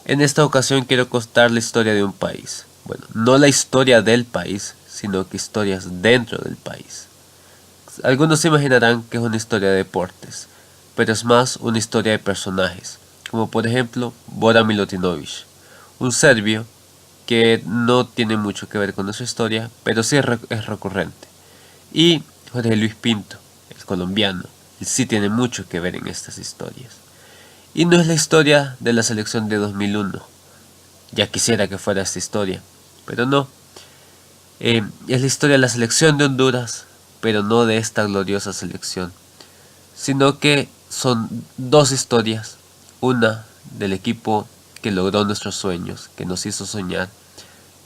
En esta ocasión quiero contar la historia de un país. Bueno, no la historia del país, sino que historias dentro del país. Algunos se imaginarán que es una historia de deportes, pero es más una historia de personajes, como por ejemplo Bora Milutinovic, un serbio que no tiene mucho que ver con nuestra historia, pero sí es recurrente. Y Jorge Luis Pinto, el colombiano, él sí tiene mucho que ver en estas historias. Y no es la historia de la selección de 2001, ya quisiera que fuera esta historia, pero no. Es la historia de la selección de Honduras, pero no de esta gloriosa selección, sino que son dos historias. Una del equipo que logró nuestros sueños, que nos hizo soñar.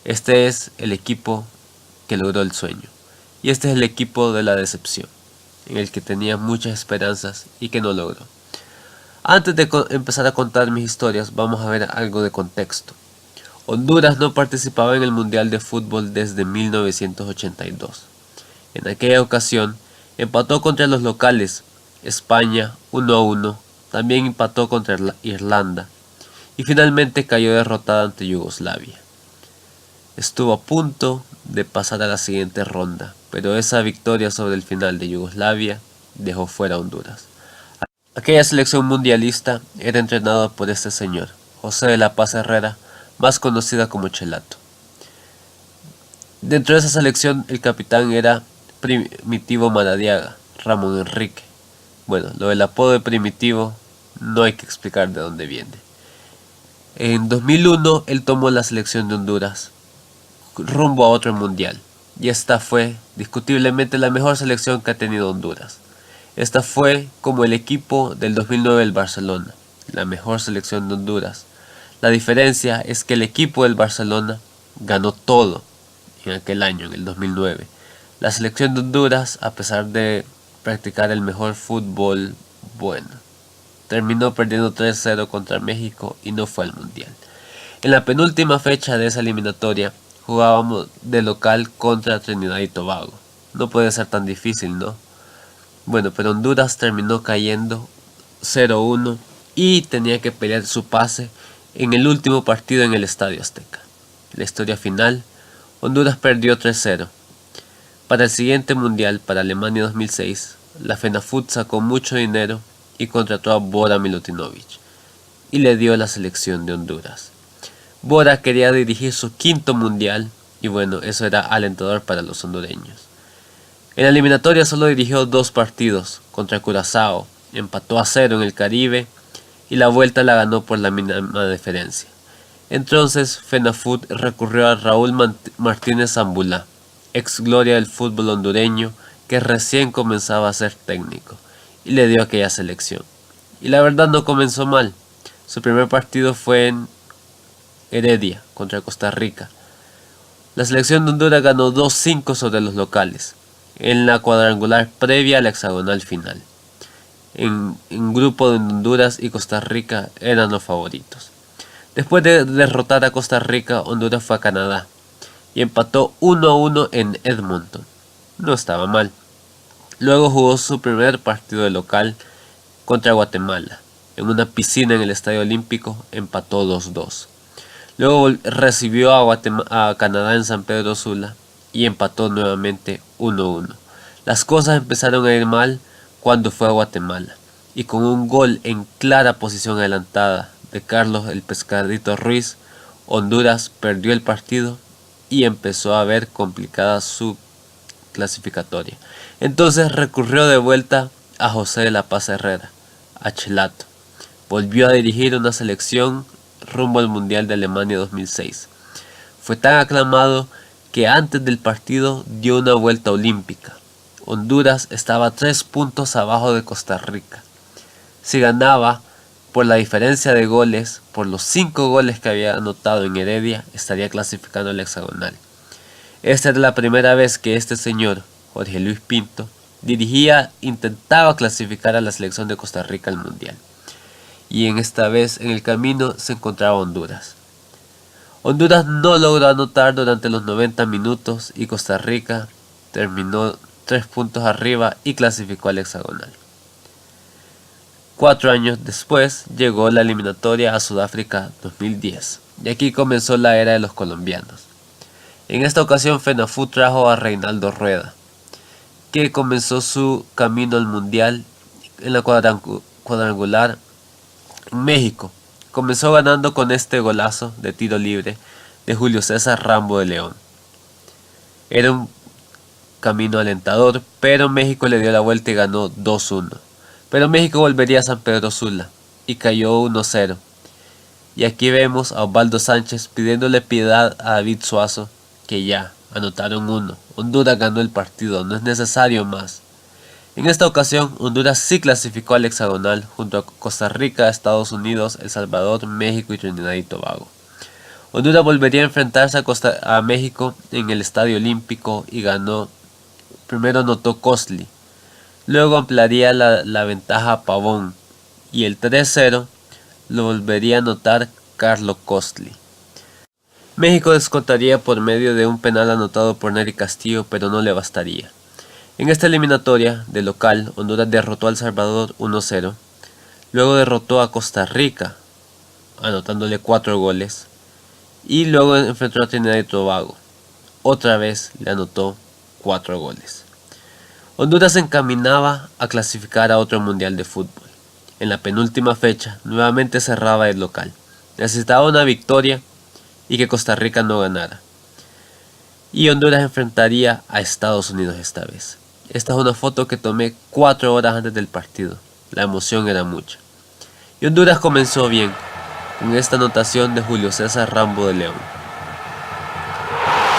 Este es el equipo que logró el sueño. Y este es el equipo de la decepción, en el que tenía muchas esperanzas y que no logró. Antes de empezar a contar mis historias, vamos a ver algo de contexto. Honduras no participaba en el Mundial de Fútbol desde 1982. En aquella ocasión, empató contra los locales, España 1-1, también empató contra Irlanda, y finalmente cayó derrotada ante Yugoslavia. Estuvo a punto de pasar a la siguiente ronda, pero esa victoria sobre el final de Yugoslavia dejó fuera a Honduras. Aquella selección mundialista era entrenada por este señor, José de la Paz Herrera, más conocida como Chelato. Dentro de esa selección el capitán era Primitivo Maradiaga, Ramón Enrique. Bueno, lo del apodo de Primitivo no hay que explicar de dónde viene. En 2001 él tomó la selección de Honduras rumbo a otro mundial, y esta fue discutiblemente la mejor selección que ha tenido Honduras. Esta fue como el equipo del 2009 del Barcelona, la mejor selección de Honduras. La diferencia es que el equipo del Barcelona ganó todo en aquel año, en el 2009. La selección de Honduras, a pesar de practicar el mejor fútbol, bueno, terminó perdiendo 3-0 contra México y no fue al Mundial. En la penúltima fecha de esa eliminatoria, jugábamos de local contra Trinidad y Tobago. No puede ser tan difícil, ¿no? Bueno, pero Honduras terminó cayendo 0-1 y tenía que pelear su pase en el último partido en el Estadio Azteca. La historia final, Honduras perdió 3-0. Para el siguiente mundial, para Alemania 2006, la FENAFUT sacó mucho dinero y contrató a Bora Milutinovic y le dio la selección de Honduras. Bora quería dirigir su quinto mundial y bueno, eso era alentador para los hondureños. En la eliminatoria solo dirigió 2 partidos, contra Curazao, empató a 0 en el Caribe y la vuelta la ganó por la mínima diferencia. Entonces FENAFUT recurrió a Raúl Martínez Zambulá, ex gloria del fútbol hondureño que recién comenzaba a ser técnico, y le dio aquella selección. Y la verdad no comenzó mal. Su primer partido fue en Heredia contra Costa Rica. La selección de Honduras ganó 2-5 sobre los locales, en la cuadrangular previa a la hexagonal final. En grupo de Honduras y Costa Rica eran los favoritos. Después de derrotar a Costa Rica, Honduras fue a Canadá y empató 1-1 en Edmonton. No estaba mal. Luego jugó su primer partido de local contra Guatemala. En una piscina en el Estadio Olímpico empató 2-2. Luego recibió a Canadá en San Pedro Sula y empató nuevamente 1-1. Las cosas empezaron a ir mal cuando fue a Guatemala y con un gol en clara posición adelantada de Carlos el Pescadito Ruiz, Honduras perdió el partido y empezó a ver complicada su clasificatoria. Entonces recurrió de vuelta a José de la Paz Herrera, a Chelato. Volvió a dirigir una selección rumbo al Mundial de Alemania 2006. Fue tan aclamado que antes del partido dio una vuelta olímpica. Honduras estaba 3 puntos abajo de Costa Rica. Si ganaba por la diferencia de goles, por los 5 goles que había anotado en Heredia, estaría clasificando al hexagonal. Esta era la primera vez que este señor, Jorge Luis Pinto, intentaba clasificar a la selección de Costa Rica al Mundial. Y en esta vez en el camino se encontraba Honduras. Honduras no logró anotar durante los 90 minutos y Costa Rica terminó 3 puntos arriba y clasificó al hexagonal. 4 años después llegó la eliminatoria a Sudáfrica 2010 y aquí comenzó la era de los colombianos. En esta ocasión FENAFUT trajo a Reinaldo Rueda, que comenzó su camino al mundial en la cuadrangular en México. Comenzó ganando con este golazo de tiro libre de Julio César Rambo de León. Era un camino alentador, pero México le dio la vuelta y ganó 2-1. Pero México volvería a San Pedro Sula y cayó 1-0. Y aquí vemos a Osvaldo Sánchez pidiéndole piedad a David Suazo, que ya anotaron 1. Honduras ganó el partido, no es necesario más. En esta ocasión, Honduras sí clasificó al hexagonal junto a Costa Rica, Estados Unidos, El Salvador, México y Trinidad y Tobago. Honduras volvería a enfrentarse a México en el Estadio Olímpico y ganó. Primero anotó Costly, luego ampliaría la ventaja a Pavón y el 3-0 lo volvería a anotar Carlos Costly. México descontaría por medio de un penal anotado por Nery Castillo, pero no le bastaría. En esta eliminatoria de local, Honduras derrotó a El Salvador 1-0, luego derrotó a Costa Rica, anotándole 4 goles, y luego enfrentó a Trinidad y Tobago. Otra vez le anotó 4 goles. Honduras se encaminaba a clasificar a otro mundial de fútbol. En la penúltima fecha, nuevamente cerraba el local. Necesitaba una victoria y que Costa Rica no ganara. Y Honduras enfrentaría a Estados Unidos esta vez. Esta es una foto que tomé 4 horas antes del partido. La emoción era mucha. Y Honduras comenzó bien, con esta anotación de Julio César Rambo de León.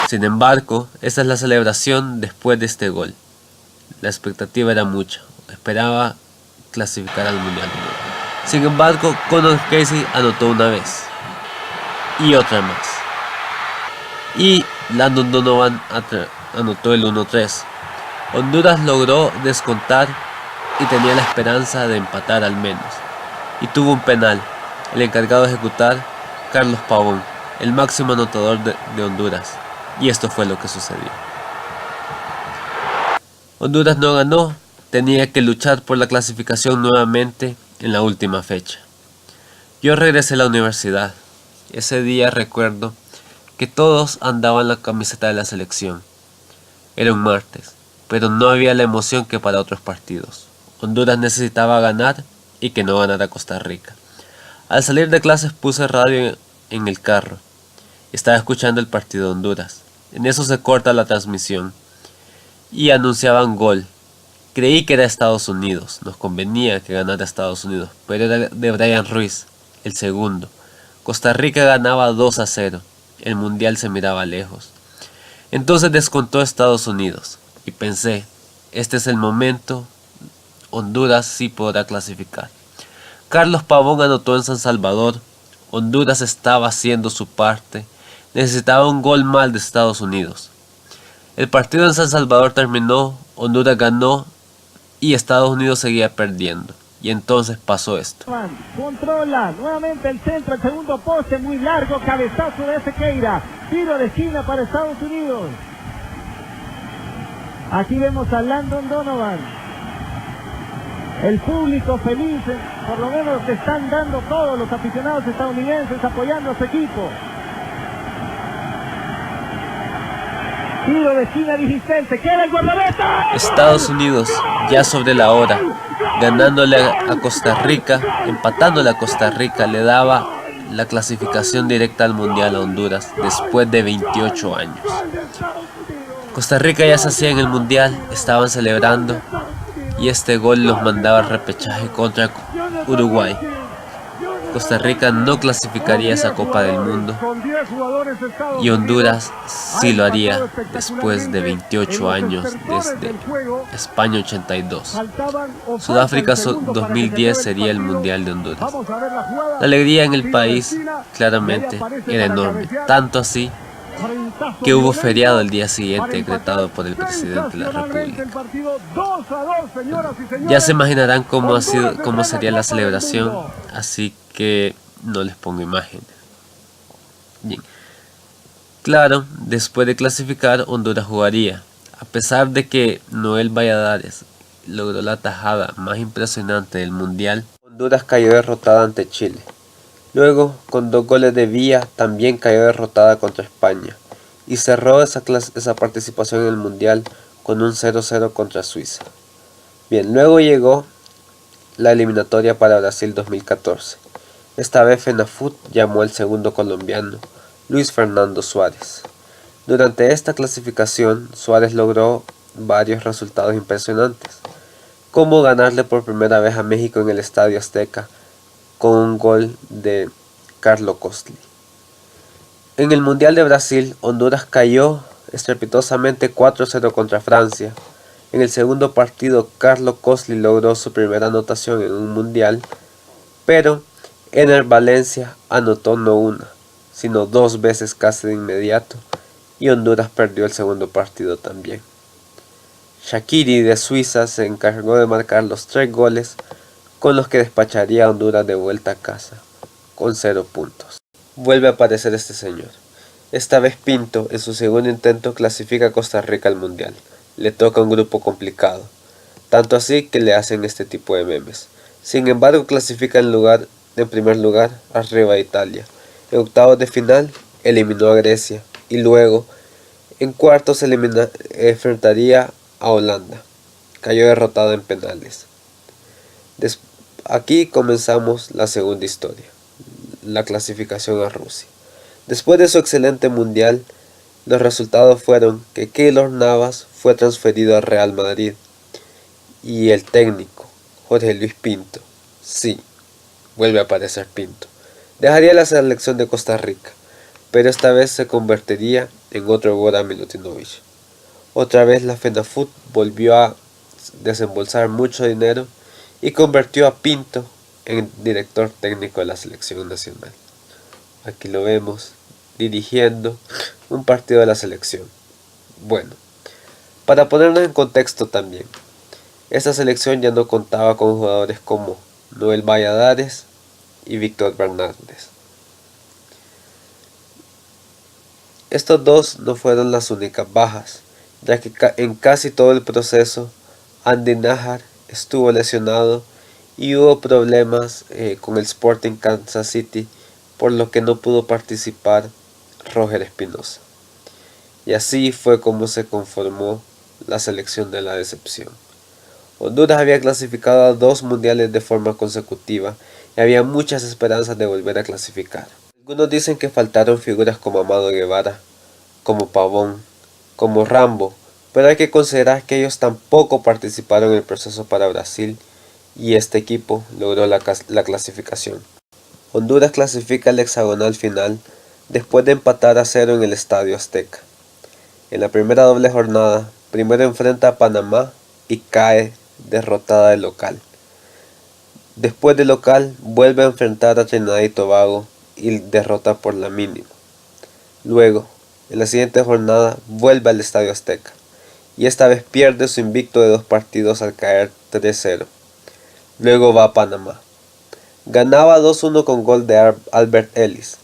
Sin embargo, esta es la celebración después de este gol. La expectativa era mucha, esperaba clasificar al mundial. Sin embargo, Conor Casey anotó una vez y otra más. Y Landon Donovan anotó el 1-3. Honduras logró descontar y tenía la esperanza de empatar al menos. Y tuvo un penal, el encargado de ejecutar, Carlos Pavón, el máximo anotador de Honduras. Y esto fue lo que sucedió. Honduras no ganó, tenía que luchar por la clasificación nuevamente en la última fecha. Yo regresé a la universidad. Ese día recuerdo que todos andaban la camiseta de la selección. Era un martes, pero no había la emoción que para otros partidos. Honduras necesitaba ganar y que no ganara Costa Rica. Al salir de clases puse radio en el carro. Estaba escuchando el partido de Honduras. En eso se corta la transmisión y anunciaban gol. Creí que era Estados Unidos, nos convenía que ganara Estados Unidos, pero era de Brian Ruiz, el segundo. Costa Rica ganaba 2-0, el mundial se miraba lejos. Entonces descontó Estados Unidos y pensé, este es el momento, Honduras sí podrá clasificar. Carlos Pavón anotó en San Salvador, Honduras estaba haciendo su parte, necesitaba un gol más de Estados Unidos. El partido en San Salvador terminó, Honduras ganó y Estados Unidos seguía perdiendo. Y entonces pasó esto. Controla nuevamente el centro, el segundo poste muy largo, cabezazo de Sequeira, tiro de esquina para Estados Unidos. Aquí vemos a Landon Donovan. El público feliz, por lo menos se están dando todos los aficionados estadounidenses apoyando a su equipo. Tiro de esquina 16, se queda el guardameta. Estados Unidos, ya sobre la hora, ganándole a Costa Rica, empatándole a Costa Rica, le daba la clasificación directa al Mundial a Honduras después de 28 años. Costa Rica ya se hacía en el Mundial, estaban celebrando y este gol los mandaba al repechaje contra Uruguay. Costa Rica no clasificaría esa Copa del Mundo y Honduras sí lo haría después de 28 años desde España 82. Sudáfrica 2010 sería el Mundial de Honduras. La alegría en el país claramente era enorme, tanto así que hubo feriado el día siguiente decretado por el presidente de la República. Ya se imaginarán cómo sería la celebración, así que no les pongo imágenes. Bien. Claro, después de clasificar, Honduras jugaría. A pesar de que Noel Valladares logró la tajada más impresionante del Mundial, Honduras cayó derrotada ante Chile. Luego, con 2 goles de Villa, también cayó derrotada contra España y cerró esa participación en el Mundial con un 0-0 contra Suiza. Bien, luego llegó la eliminatoria para Brasil 2014. Esta vez FENAFUT llamó al segundo colombiano, Luis Fernando Suárez. Durante esta clasificación, Suárez logró varios resultados impresionantes, como ganarle por primera vez a México en el Estadio Azteca con un gol de Carlo Costli. En el Mundial de Brasil, Honduras cayó estrepitosamente 4-0 contra Francia. En el segundo partido, Carlo Costli logró su primera anotación en un Mundial, pero Ener Valencia anotó no una, sino 2 veces casi de inmediato, y Honduras perdió el segundo partido también. Shaqiri de Suiza se encargó de marcar los 3 goles con los que despacharía a Honduras de vuelta a casa, con 0 puntos. Vuelve a aparecer este señor. Esta vez Pinto, en su segundo intento, clasifica a Costa Rica al Mundial. Le toca un grupo complicado, tanto así que le hacen este tipo de memes. Sin embargo, clasifica en primer lugar arriba a Italia. En octavos de final eliminó a Grecia y luego en cuartos enfrentaría a Holanda. Cayó derrotado en penales. Aquí comenzamos la segunda historia, la clasificación a Rusia. Después de su excelente mundial, los resultados fueron que Keylor Navas fue transferido al Real Madrid y el técnico, Jorge Luis Pinto, sí, vuelve a aparecer Pinto, dejaría la selección de Costa Rica, pero esta vez se convertiría en otro Goran Milutinovic. Otra vez la FENAFUT volvió a desembolsar mucho dinero y convirtió a Pinto en director técnico de la selección nacional. Aquí lo vemos dirigiendo un partido de la selección. Bueno, para ponernos en contexto también, esta selección ya no contaba con jugadores como Noel Valladares y Víctor Fernández. Estos dos no fueron las únicas bajas, ya que en casi todo el proceso Andy Najar estuvo lesionado y hubo problemas con el Sporting Kansas City, por lo que no pudo participar Roger Espinosa. Y así fue como se conformó la selección de la decepción. Honduras había clasificado a 2 mundiales de forma consecutiva y había muchas esperanzas de volver a clasificar. Algunos dicen que faltaron figuras como Amado Guevara, como Pavón, como Rambo, pero hay que considerar que ellos tampoco participaron en el proceso para Brasil y este equipo logró la clasificación. Honduras clasifica al hexagonal final después de empatar a 0 en el Estadio Azteca. En la primera doble jornada, primero enfrenta a Panamá y cae derrotada de local. Después de local, vuelve a enfrentar a Trinidad y Tobago y derrota por la mínima. Luego, en la siguiente jornada, vuelve al Estadio Azteca y esta vez pierde su invicto de 2 partidos al caer 3-0. Luego va a Panamá. Ganaba 2-1 con gol de Albert Ellis.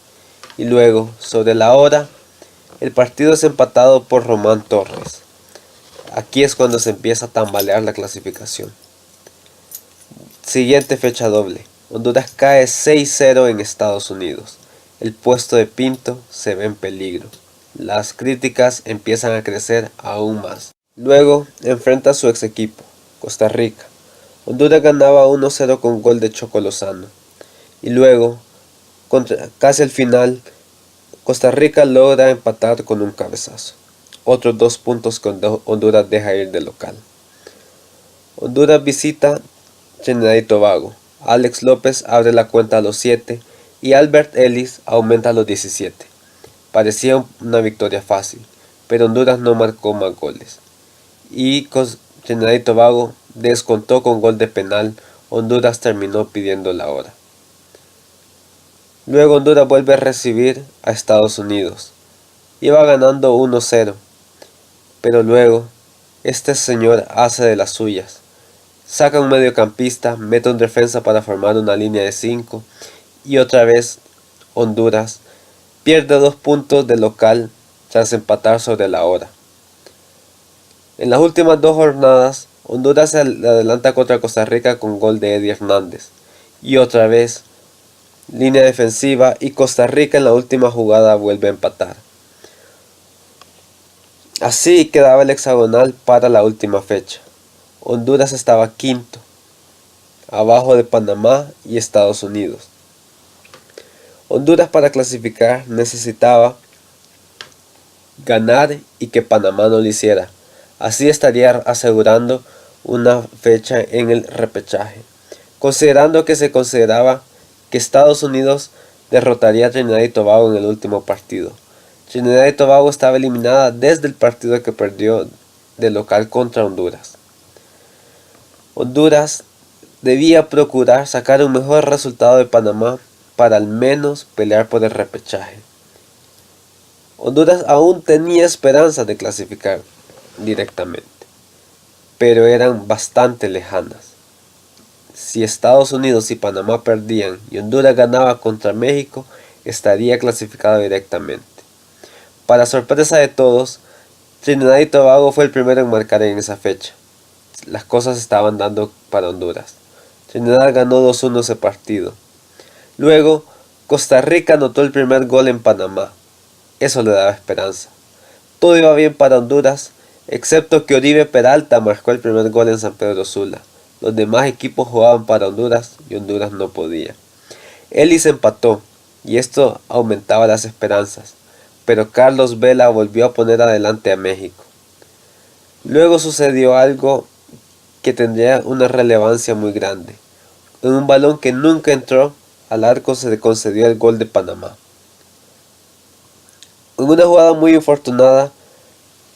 Y luego, sobre la hora, el partido es empatado por Román Torres. Aquí es cuando se empieza a tambalear la clasificación. Siguiente fecha doble. Honduras cae 6-0 en Estados Unidos. El puesto de Pinto se ve en peligro. Las críticas empiezan a crecer aún más. Luego enfrenta a su ex equipo, Costa Rica. Honduras ganaba 1-0 con gol de Choco Lozano. Y luego, casi al final, Costa Rica logra empatar con un cabezazo. Otros 2 puntos que Honduras deja ir de local. Honduras visita Trinidad y Tobago. Alex López abre la cuenta a los 7 y Albert Ellis aumenta a los 17. Parecía una victoria fácil, pero Honduras no marcó más goles. Y Trinidad y Tobago descontó con gol de penal. Honduras terminó pidiendo la hora. Luego Honduras vuelve a recibir a Estados Unidos. Iba ganando 1-0, pero luego este señor hace de las suyas. Saca un mediocampista, mete un defensa para formar una línea de 5 y otra vez Honduras pierde 2 puntos de local tras empatar sobre la hora. En las últimas 2 jornadas, Honduras se adelanta contra Costa Rica con gol de Eddie Hernández y otra vez línea defensiva, y Costa Rica en la última jugada vuelve a empatar. Así quedaba el hexagonal para la última fecha. Honduras estaba quinto, abajo de Panamá y Estados Unidos. Honduras, para clasificar, necesitaba ganar y que Panamá no lo hiciera. Así estaría asegurando una fecha en el repechaje. Considerando que se consideraba que Estados Unidos derrotaría a Trinidad y Tobago en el último partido. Trinidad y Tobago estaba eliminada desde el partido que perdió de local contra Honduras. Honduras debía procurar sacar un mejor resultado de Panamá para al menos pelear por el repechaje. Honduras aún tenía esperanza de clasificar directamente, pero eran bastante lejanas. Si Estados Unidos y Panamá perdían y Honduras ganaba contra México, estaría clasificado directamente. Para sorpresa de todos, Trinidad y Tobago fue el primero en marcar en esa fecha. Las cosas estaban dando para Honduras. Trinidad ganó 2-1 ese partido. Luego, Costa Rica anotó el primer gol en Panamá. Eso le daba esperanza. Todo iba bien para Honduras, excepto que Oribe Peralta marcó el primer gol en San Pedro Sula. Los demás equipos jugaban para Honduras y Honduras no podía. Ellis empató, y esto aumentaba las esperanzas, pero Carlos Vela volvió a poner adelante a México. Luego sucedió algo que tendría una relevancia muy grande. En un balón que nunca entró al arco se le concedió el gol de Panamá. En una jugada muy infortunada,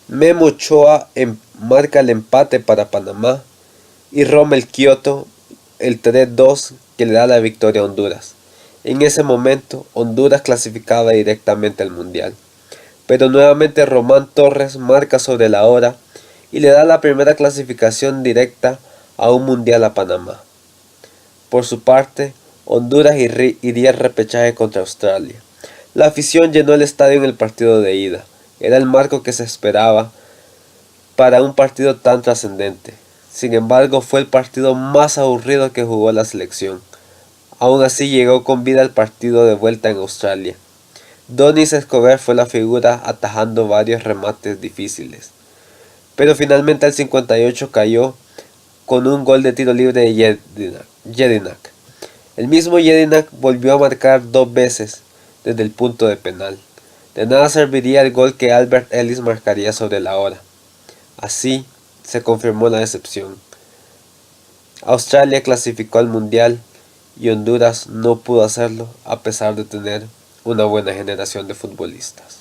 Memo Ochoa marca el empate para Panamá y Rommel Kioto el 3-2 que le da la victoria a Honduras. En ese momento, Honduras clasificaba directamente al Mundial. Pero nuevamente Román Torres marca sobre la hora y le da la primera clasificación directa a un Mundial a Panamá. Por su parte, Honduras iría al repechaje contra Australia. La afición llenó el estadio en el partido de ida. Era el marco que se esperaba para un partido tan trascendente. Sin embargo, fue el partido más aburrido que jugó la selección. Aún así llegó con vida al partido de vuelta en Australia. Donis Escobar fue la figura atajando varios remates difíciles. Pero finalmente al 58 cayó con un gol de tiro libre de Jedinak. El mismo Jedinak volvió a marcar 2 veces desde el punto de penal. De nada serviría el gol que Albert Ellis marcaría sobre la hora. Así se confirmó la decepción. Australia clasificó al Mundial y Honduras no pudo hacerlo a pesar de tener una buena generación de futbolistas.